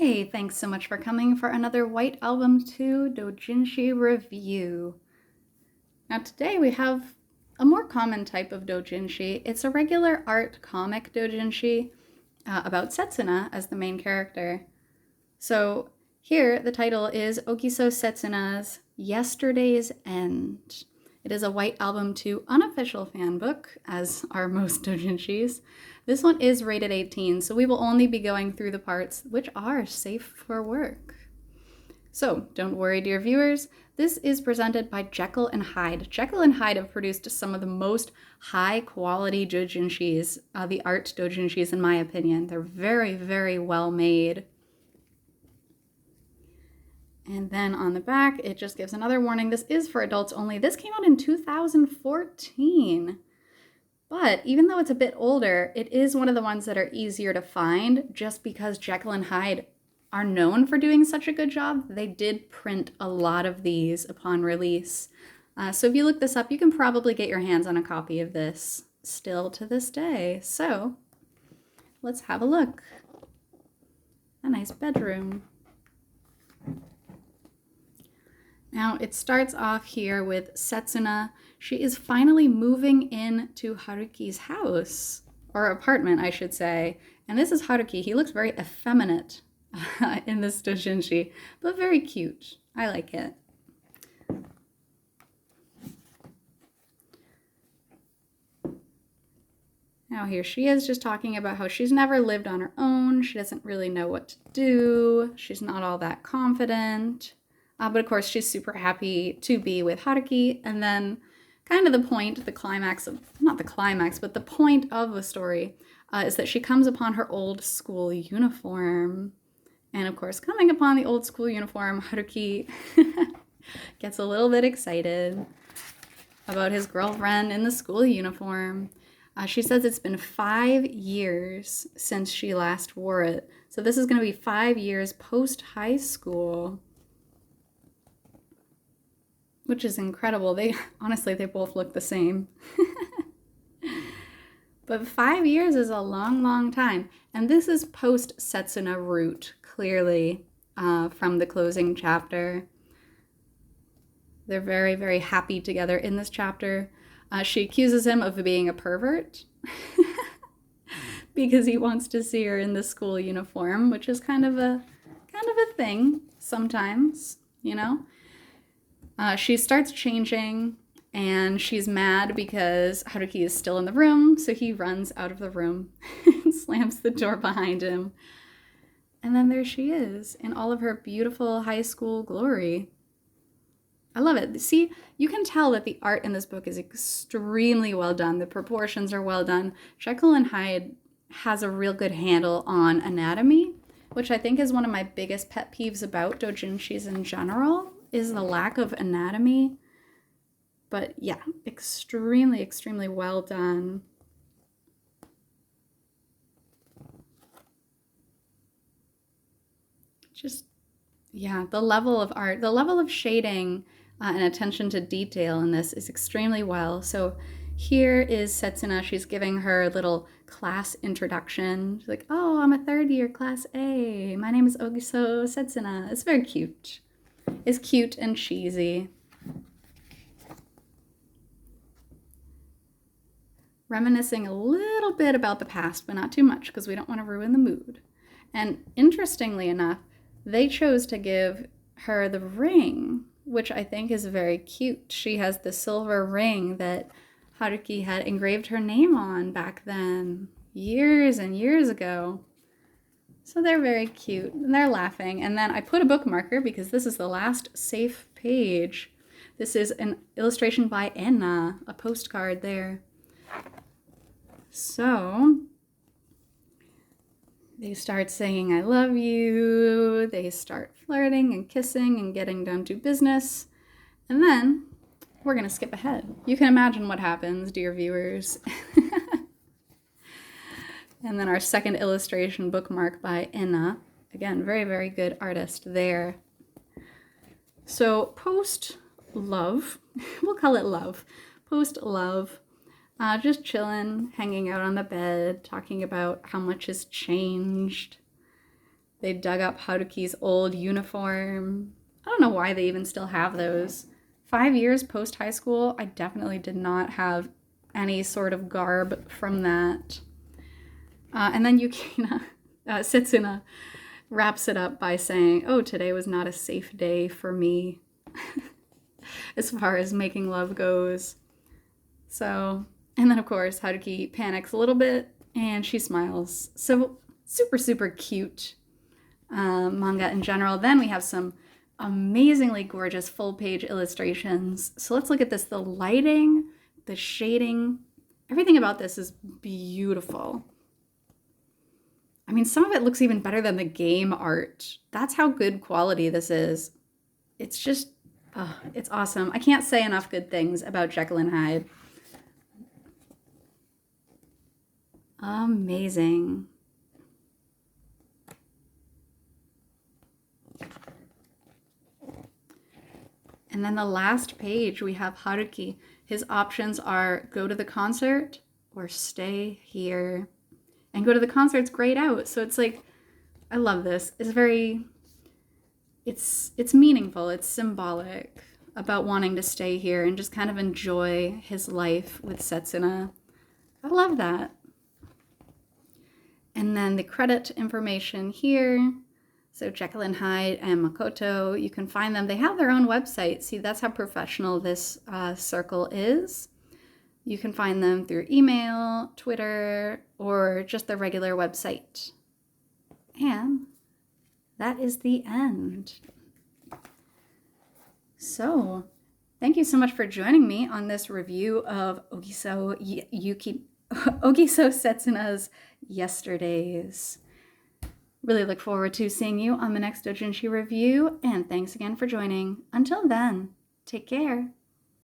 Hey, thanks so much for coming for another White Album 2 doujinshi review. Now today we have a more common type of doujinshi. It's a regular art comic doujinshi about Setsuna as the main character. So here the title is Ogiso Setsuna's Yesterday's End. It is a White Album 2 unofficial fan book, as are most doujinshis. This one is rated 18, so we will only be going through the parts which are safe for work. So don't worry, dear viewers, this is presented by Jeckyll and Hyde. Jeckyll and Hyde have produced some of the most high-quality doujinshis, the art doujinshis in my opinion. They're very, very well made. And then on the back, it just gives another warning. This is for adults only. This came out in 2014. But even though it's a bit older, it is one of the ones that are easier to find just because Jeckyll and Hyde are known for doing such a good job. They did print a lot of these upon release. So if you look this up, you can probably get your hands on a copy of this still to this day. So let's have a look. A nice bedroom. Now, it starts off here with Setsuna. She is finally moving into Haruki's house, or apartment, I should say. And this is Haruki. He looks very effeminate in this doujinshi, but very cute. I like it. Now here she is just talking about how she's never lived on her own. She doesn't really know what to do. She's not all that confident. But of course, she's super happy to be with Haruki. And then kind of the point, the climax of, not the climax, but the point of the story is that she comes upon her old school uniform. And of course, coming upon the old school uniform, Haruki gets a little bit excited about his girlfriend in the school uniform. She says it's been 5 years since she last wore it. So this is going to be 5 years post-high school. Which is incredible. Honestly, they both look the same. But 5 years is a long, long time. And this is post-Setsuna route, clearly, from the closing chapter. They're very, very happy together in this chapter. She accuses him of being a pervert because he wants to see her in the school uniform, which is kind of a thing sometimes, you know? She starts changing, and she's mad because Haruki is still in the room, so he runs out of the room and slams the door behind him. And then there she is, in all of her beautiful high school glory. I love it. See, you can tell that the art in this book is extremely well done. The proportions are well done. Jeckyll and Hyde has a real good handle on anatomy, which I think is one of my biggest pet peeves about doujinshis in general, is the lack of anatomy. But yeah, extremely, extremely well done. Just, yeah, the level of art, the level of shading and attention to detail in this is extremely well. So here is Setsuna. She's giving her little class introduction. She's like, oh, I'm a third year class A. My name is Ogiso Setsuna. It's very cute. It's cute and cheesy. Reminiscing a little bit about the past, but not too much because we don't want to ruin the mood. And interestingly enough, they chose to give her the ring, which I think is very cute. She has the silver ring that Haruki had engraved her name on back then, years and years ago. So they're very cute, and they're laughing. And then I put a bookmarker because this is the last safe page. This is an illustration by Enna, a postcard there. So they start saying, I love you. They start flirting and kissing and getting down to business. And then we're going to skip ahead. You can imagine what happens, dear viewers. And then our second illustration bookmark by Enna. Again, very, very good artist there. So post-love, we'll call it love. Post-love, just chilling, hanging out on the bed, talking about how much has changed. They dug up Haruki's old uniform. I don't know why they even still have those. 5 years post high school, I definitely did not have any sort of garb from that. And then Yukina, Setsuna, wraps it up by saying, "Oh, today was not a safe day for me," as far as making love goes. So, and then of course, Haruki panics a little bit and she smiles. So, super, super cute manga in general. Then we have some amazingly gorgeous full page illustrations. So, let's look at this. The lighting, the shading, everything about this is beautiful. I mean, some of it looks even better than the game art. That's how good quality this is. It's just, it's awesome. I can't say enough good things about Jeckyll and Hyde. Amazing. And then the last page, we have Haruki. His options are go to the concert or stay here. And go to the concert's grayed out. So it's like, I love this. It's very, it's meaningful. It's symbolic about wanting to stay here and just kind of enjoy his life with Setsuna. I love that. And then the credit information here. So Jeckyll and Hyde and Makoto, you can find them. They have their own website. See, that's how professional this circle is. You can find them through email, Twitter, or just their regular website. And that is the end. So, thank you so much for joining me on this review of Ogiso Setsuna's Yesterdays. Really look forward to seeing you on the next doujinshi review, and thanks again for joining. Until then, take care.